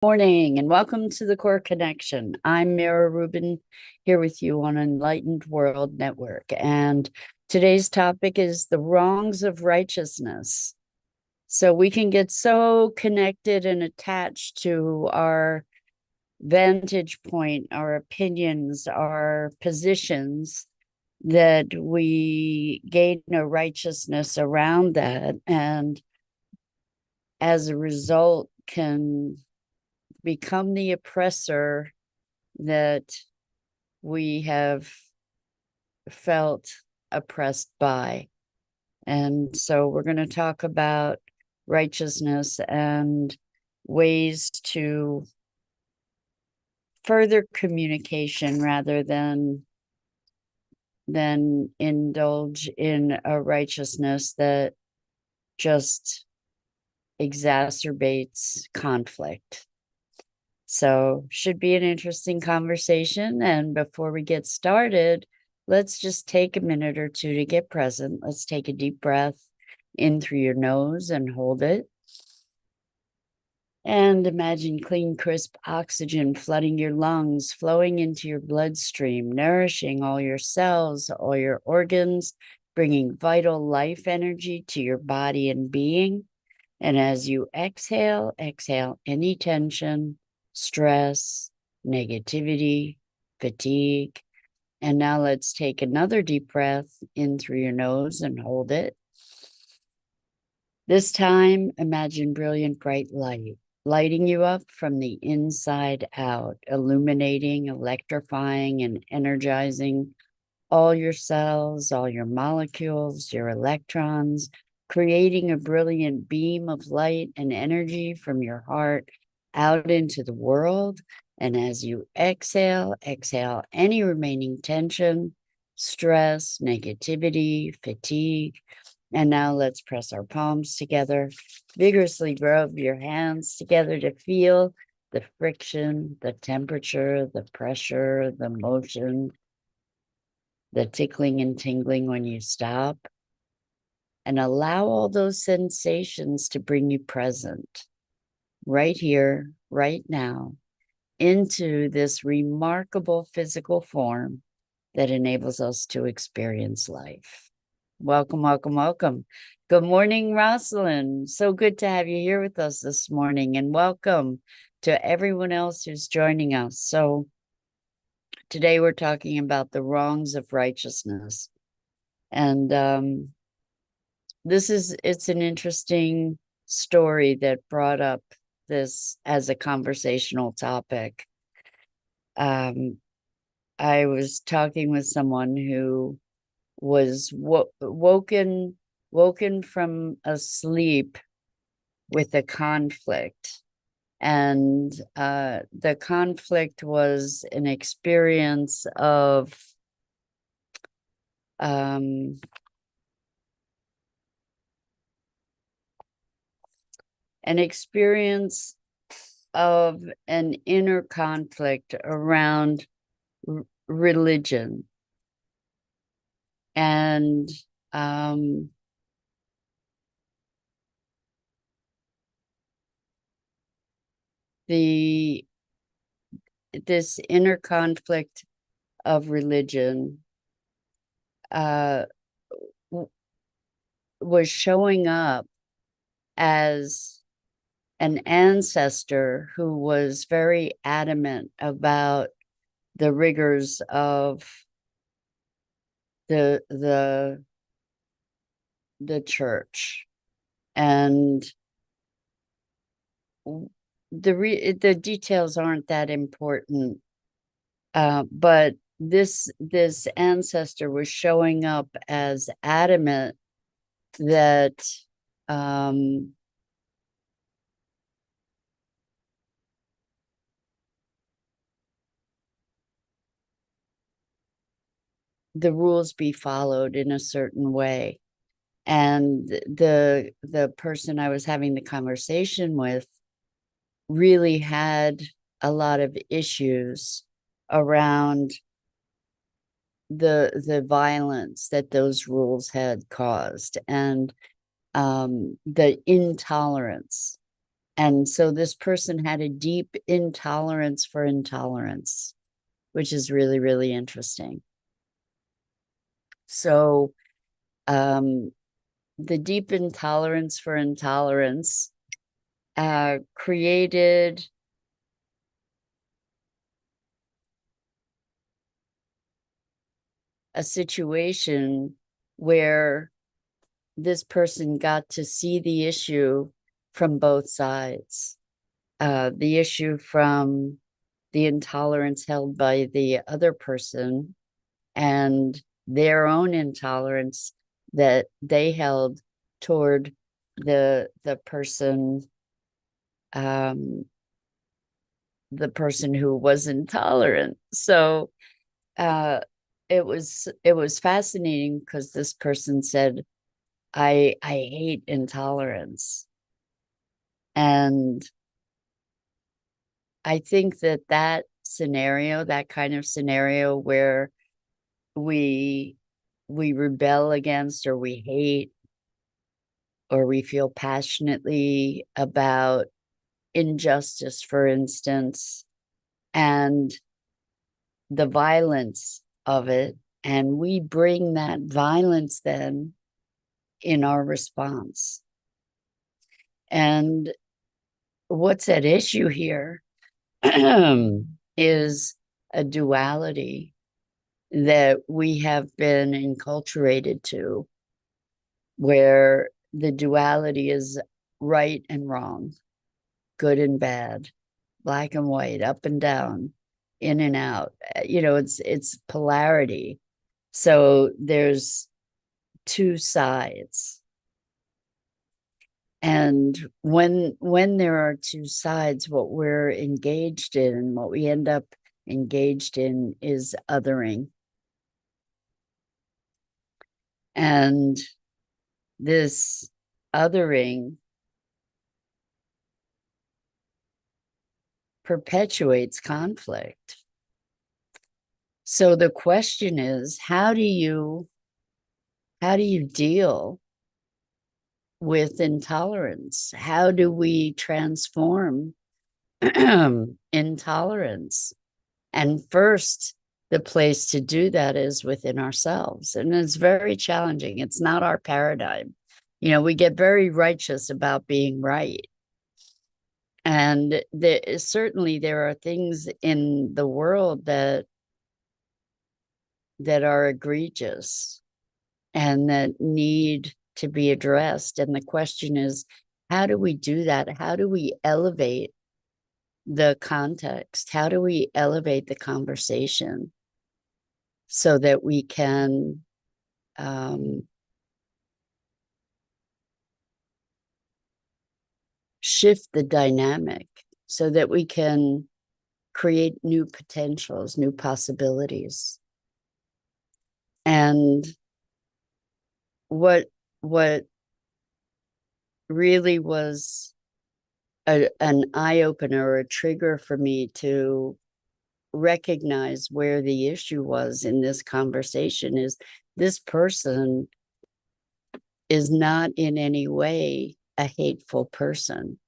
Morning and welcome to the Core Connection. I'm Mira Rubin here with you on Enlightened World Network. And today's topic is the wrongs of righteousness. So we can get so connected and attached to our vantage point, our opinions, our positions, that we gain a righteousness around that. And as a result, can become the oppressor that we have felt oppressed by. And so we're going to talk about righteousness and ways to further communication rather than indulge in a righteousness that just exacerbates conflict. So should be an interesting conversation. And before we get started, let's just take a minute or two to get present. Let's take a deep breath in through your nose and hold it. And imagine clean, crisp oxygen flooding your lungs, flowing into your bloodstream, nourishing all your cells, all your organs, bringing vital life energy to your body and being. And as you exhale any tension, stress, negativity, fatigue. And now let's take another deep breath in through your nose and hold it. This time, imagine brilliant, bright light, lighting you up from the inside out, illuminating, electrifying, and energizing all your cells, all your molecules, your electrons, creating a brilliant beam of light and energy from your heart out into the world. And as you exhale any remaining tension, stress, negativity, fatigue. And now let's press our palms together, vigorously rub your hands together to feel the friction, the temperature, the pressure, the motion, the tickling and tingling when you stop, and allow all those sensations to bring you present right here, right now, into this remarkable physical form that enables us to experience life. Welcome, welcome, welcome. Good morning, Rosalind. So good to have you here with us this morning, and welcome to everyone else who's joining us. So today we're talking about the wrongs of righteousness. And it's an interesting story that brought up this as a conversational topic. I was talking with someone who was woken from a sleep with a conflict. And the conflict was an experience of an inner conflict around religion. And this inner conflict of religion was showing up as an ancestor who was very adamant about the rigors of the church. And the details aren't that important, but this ancestor was showing up as adamant that the rules be followed in a certain way. And the person I was having the conversation with really had a lot of issues around the violence that those rules had caused, and the intolerance. And so this person had a deep intolerance for intolerance, which is really, really interesting. So the deep intolerance for intolerance created a situation where this person got to see the issue from both sides. The issue from the intolerance held by the other person and their own intolerance that they held toward the person the person who was intolerant. So it was fascinating because this person said, I hate intolerance. And I think that scenario, that kind of scenario where we we rebel against, or we hate, or we feel passionately about injustice, for instance, and the violence of it, and we bring that violence then in our response. And what's at issue here is a duality that we have been enculturated to, where the duality is right and wrong, good and bad, black and white, up and down, in and out. It's polarity. So there's two sides. And when there are two sides, what we're engaged in, what we end up engaged in, is othering. And this othering perpetuates conflict. So the question is, how do you deal with intolerance? How do we transform intolerance? And first, the place to do that is within ourselves. And it's very challenging. It's not our paradigm. We get very righteous about being right. And certainly there are things in the world that are egregious and that need to be addressed. And the question is, how do we do that? How do we elevate the context? How do we elevate the conversation so that we can shift the dynamic, so that we can create new potentials, new possibilities? And what really was an eye-opener, or a trigger for me to recognize where the issue was in this conversation, is this person is not in any way a hateful person.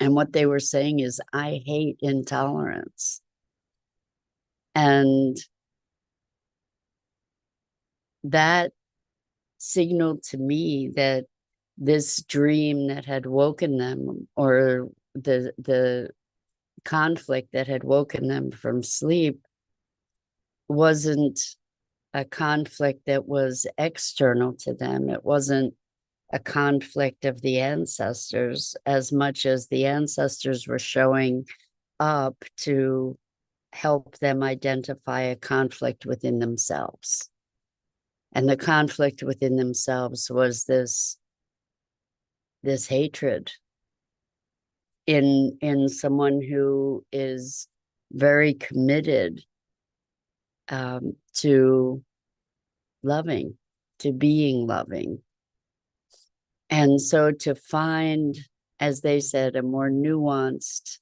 And what they were saying is, I hate intolerance. And that signaled to me that this dream that had woken them, or the conflict that had woken them from sleep, wasn't a conflict that was external to them. It wasn't a conflict of the ancestors, as much as the ancestors were showing up to help them identify a conflict within themselves. And the conflict within themselves was this hatred in someone who is very committed to loving, to being loving. And so to find, as they said, a more nuanced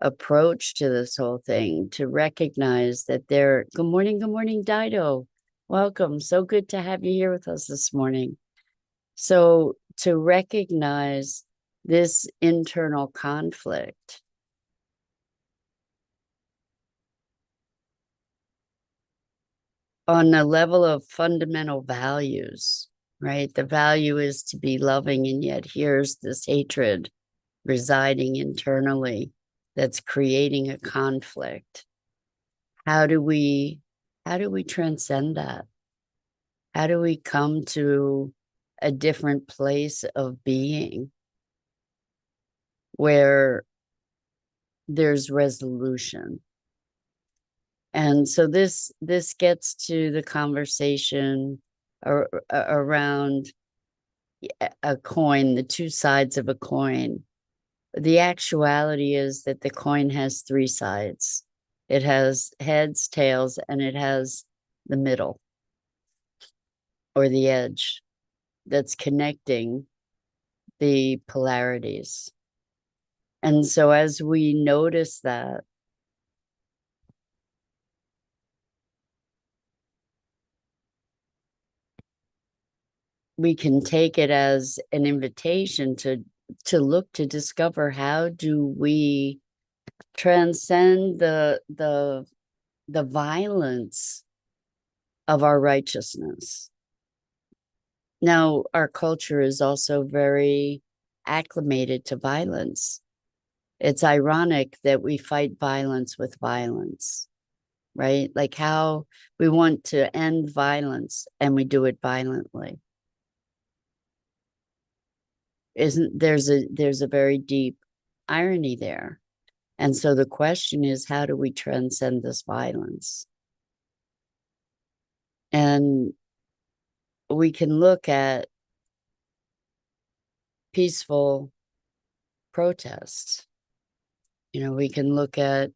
approach to this whole thing, to recognize that good morning, Dido. Welcome. So good to have you here with us this morning. So to recognize this internal conflict on the level of fundamental values, right? The value is to be loving, and yet here's this hatred residing internally that's creating a conflict. How do we transcend that? How do we come to a different place of being where there's resolution? And so this gets to the conversation around a coin, the two sides of a coin. The actuality is that the coin has three sides. It has heads, tails, and it has the middle or the edge that's connecting the polarities. And so as we notice that, we can take it as an invitation to look to discover, how do we transcend the violence of our righteousness. Now, our culture is also very acclimated to violence. It's ironic that we fight violence with violence, right? Like how we want to end violence and we do it violently. Isn't there's a very deep irony there. And so the question is, how do we transcend this violence? And we can look at peaceful protests. You know, we can look at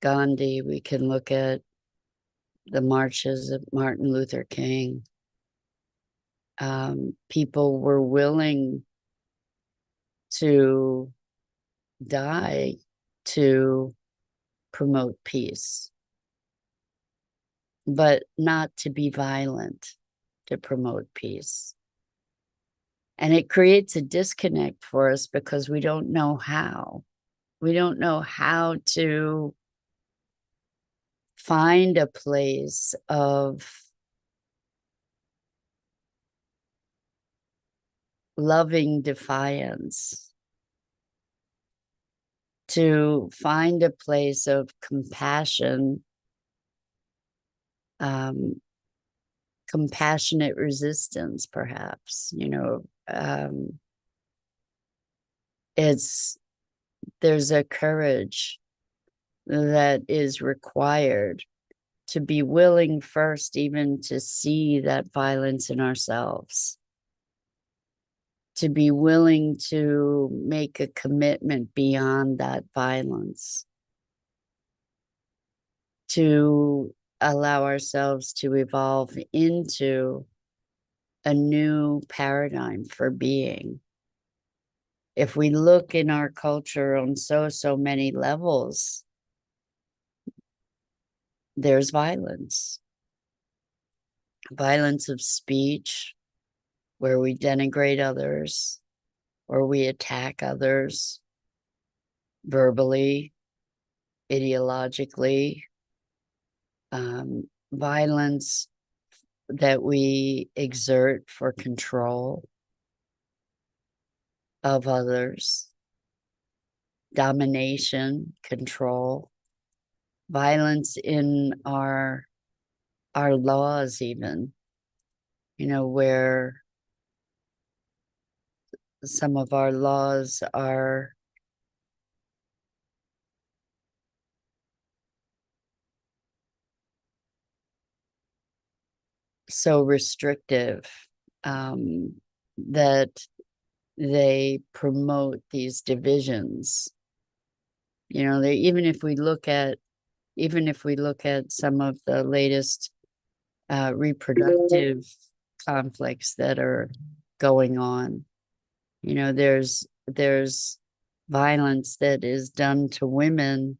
Gandhi, we can look at the marches of Martin Luther King. People were willing to die to promote peace, but not to be violent to promote peace. And it creates a disconnect for us because we don't know how. We don't know how to find a place of loving defiance, to find a place of compassion, compassionate resistance, perhaps. You know, there's a courage that is required to be willing first even to see that violence in ourselves, to be willing to make a commitment beyond that violence, to allow ourselves to evolve into a new paradigm for being. If we look in our culture on so many levels, there's violence of speech, where we denigrate others or we attack others verbally, ideologically, violence that we exert for control of others, domination, control, violence in our laws, even, you know, where some of our laws are so restrictive, that they promote these divisions. You know, even if we look at some of the latest reproductive conflicts that are going on, you know, there's violence that is done to women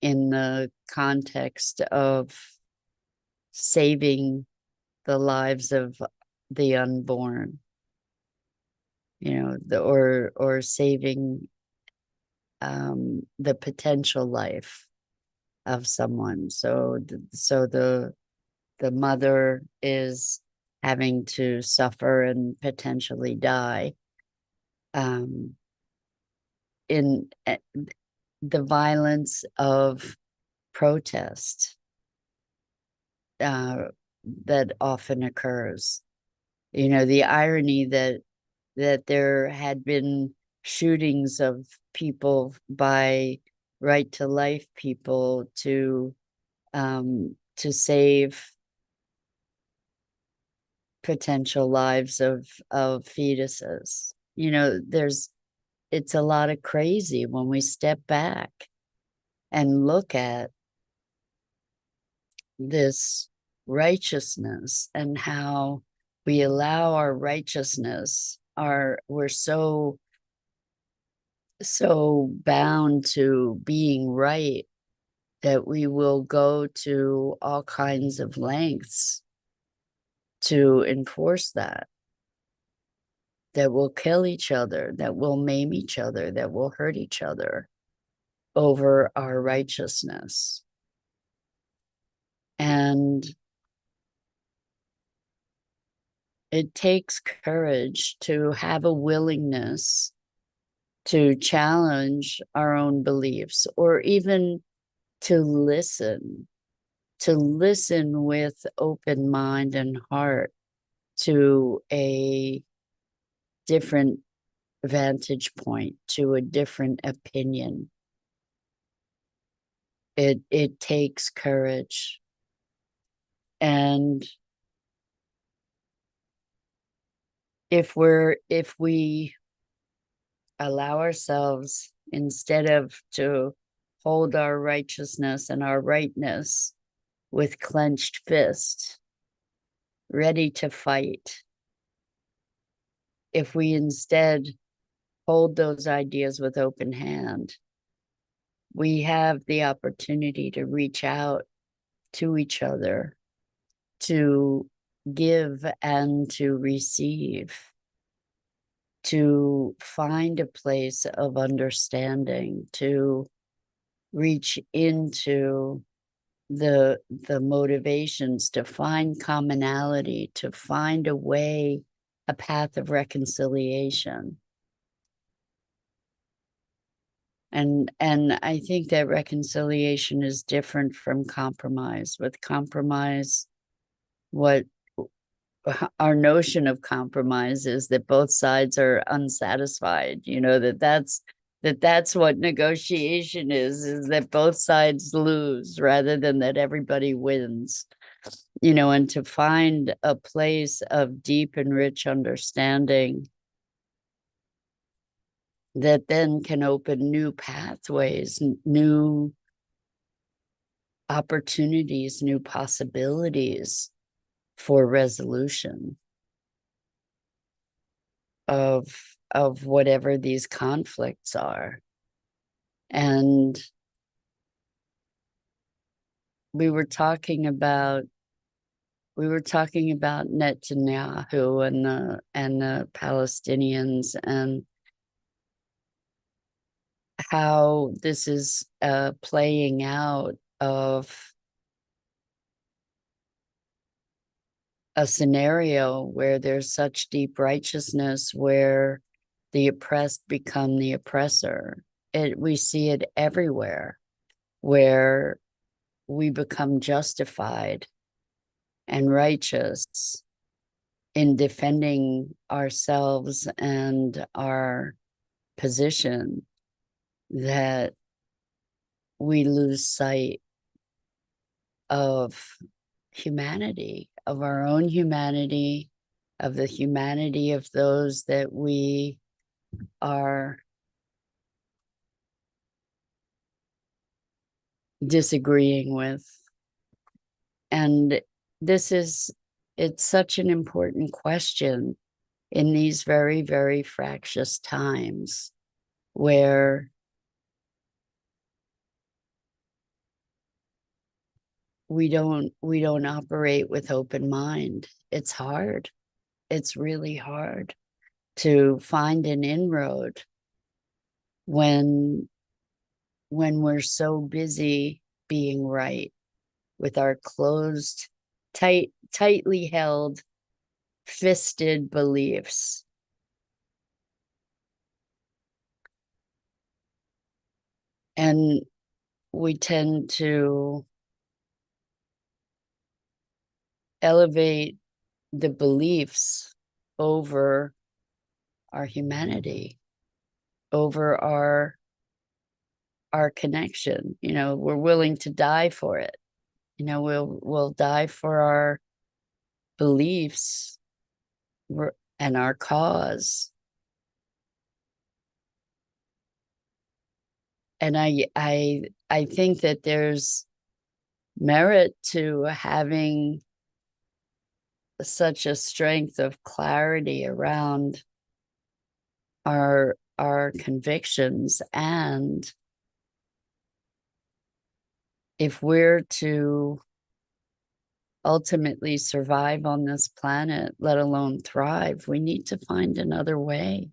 in the context of saving the lives of the unborn. or saving the potential life of someone. So the mother is having to suffer and potentially die um, in the violence of protest uh, that often occurs. The irony that there had been shootings of people by right to life people to save potential lives of fetuses. It's a lot of crazy when we step back and look at this righteousness and how we allow our righteousness, we're so bound to being right that we will go to all kinds of lengths to enforce that will kill each other, that will maim each other, that will hurt each other over our righteousness. And it takes courage to have a willingness to challenge our own beliefs, or even to listen with open mind and heart to a different vantage point, to a different opinion. It takes courage. And if we allow ourselves, instead of to hold our righteousness and our rightness with clenched fist, ready to fight, if we instead hold those ideas with open hand, we have the opportunity to reach out to each other, to give and to receive, to find a place of understanding, to reach into the motivations, to find commonality, to find a way, a path of reconciliation. And I think that reconciliation is different from compromise. With compromise, what our notion of compromise is that both sides are unsatisfied. That's what negotiation is that both sides lose rather than that everybody wins. And to find a place of deep and rich understanding that then can open new pathways, new opportunities, new possibilities for resolution of whatever these conflicts are. And we were talking about Netanyahu and the Palestinians, and how this is playing out of a scenario where there's such deep righteousness, where the oppressed become the oppressor. We see it everywhere, where we become justified and righteous in defending ourselves and our position, that we lose sight of humanity, of our own humanity, of the humanity of those that we are disagreeing with. And it's such an important question in these very, very fractious times, where we don't operate with open mind. It's hard. It's really hard. to find an inroad when we're so busy being right with our closed, tightly held, fisted beliefs. And we tend to elevate the beliefs over our humanity, over our connection. You know, we're willing to die for it. You know, we'll die for our beliefs and our cause. And I think that there's merit to having such a strength of clarity around our convictions. And if we're to ultimately survive on this planet, let alone thrive, we need to find another way.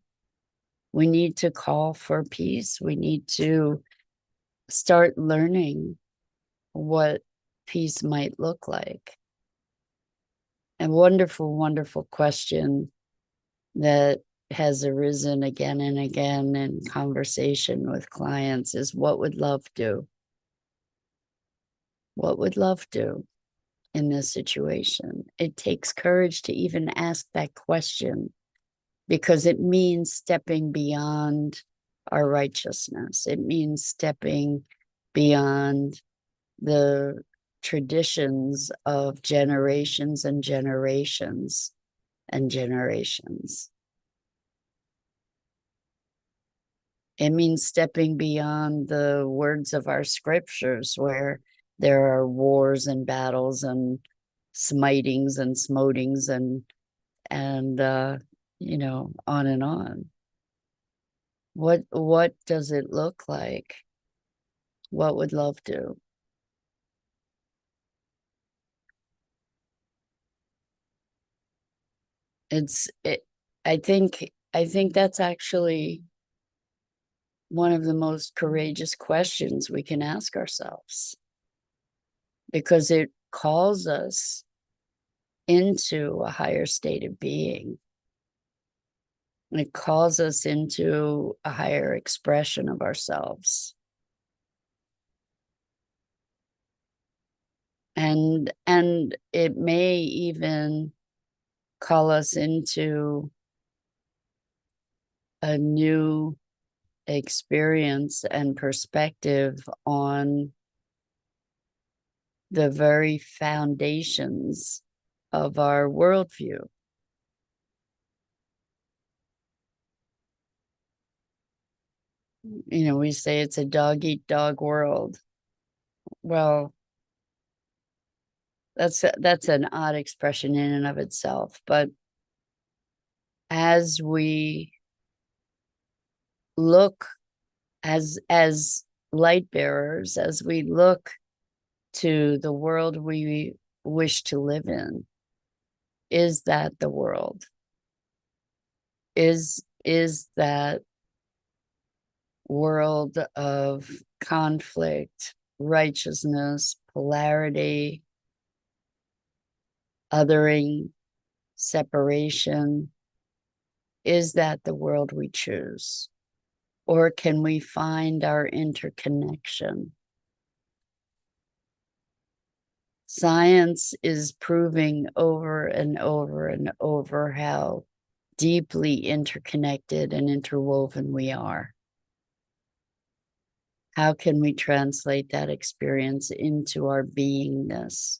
We need to call for peace. We need to start learning what peace might look like. A wonderful, wonderful question that has arisen again and again in conversation with clients is, what would love do? What would love do in this situation? It takes courage to even ask that question, because it means stepping beyond our righteousness. It means stepping beyond the traditions of generations and generations and generations. It means stepping beyond the words of our scriptures, where there are wars and battles and smitings and smotings and you know, on and on. What does it look like? What would love do? It's it, I think that's actually one of the most courageous questions we can ask ourselves, because it calls us into a higher state of being. It calls us into a higher expression of ourselves. And it may even call us into a new experience and perspective on the very foundations of our worldview. You know, we say it's a dog eat dog world. Well, that's an odd expression in and of itself, but as we look, as light bearers, as we look to the world we wish to live in, is that the world? Is that world of conflict, righteousness, polarity, othering, separation? Is that the world we choose? Or can we find our interconnection? Science is proving over and over and over how deeply interconnected and interwoven we are. How can we translate that experience into our beingness?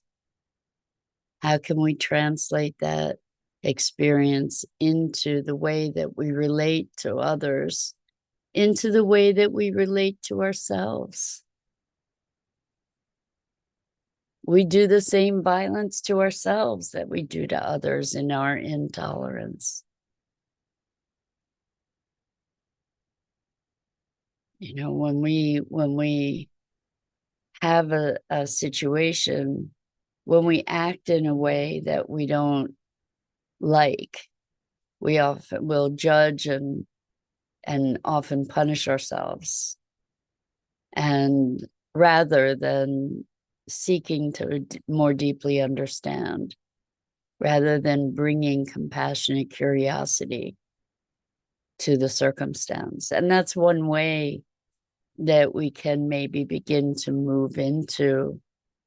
How can we translate that experience into the way that we relate to others, into the way that we relate to ourselves? We do the same violence to ourselves that we do to others in our intolerance. You know, when we have a situation, when we act in a way that we don't like, we often will judge and often punish ourselves, and rather than seeking to more deeply understand, rather than bringing compassionate curiosity to the circumstance. And that's one way that we can maybe begin to move into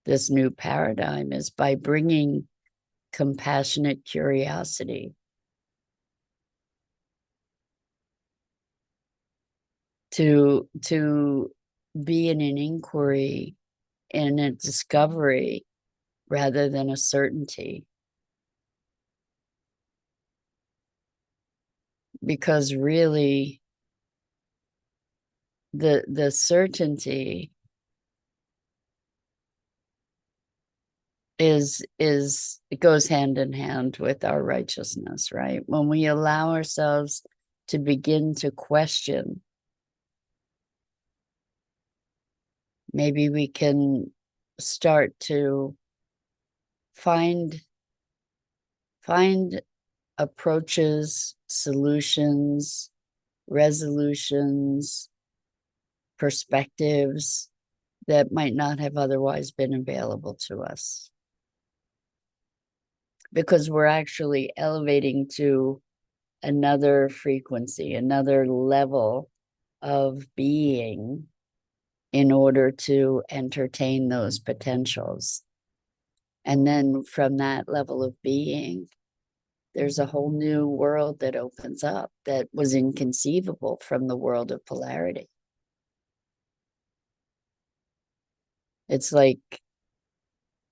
this new paradigm, is by bringing compassionate curiosity to be in an inquiry and a discovery rather than a certainty. Because really, the certainty is it goes hand in hand with our righteousness, right? When we allow ourselves to begin to question, maybe we can start to find approaches, solutions, resolutions, perspectives that might not have otherwise been available to us, because we're actually elevating to another frequency, another level of being, in order to entertain those potentials. And then from that level of being, there's a whole new world that opens up that was inconceivable from the world of polarity. It's like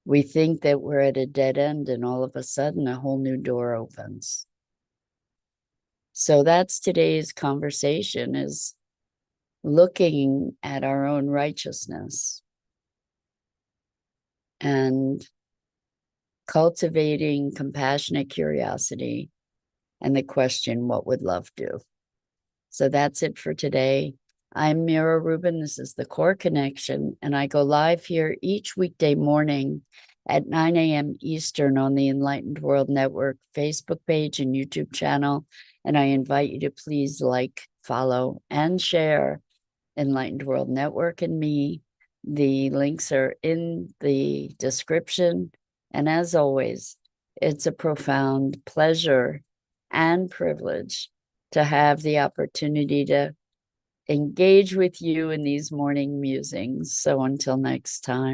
we think that we're at a dead end, and all of a sudden a whole new door opens. So that's today's conversation, is looking at our own righteousness and cultivating compassionate curiosity and the question, what would love do? So that's it for today. I'm Mira Rubin. This is The Core Connection, and I go live here each weekday morning at 9 a.m. Eastern on the Enlightened World Network Facebook page and YouTube channel. And I invite you to please like, follow, and share Enlightened World Network and me. The links are in the description. And as always, it's a profound pleasure and privilege to have the opportunity to engage with you in these morning musings. So until next time.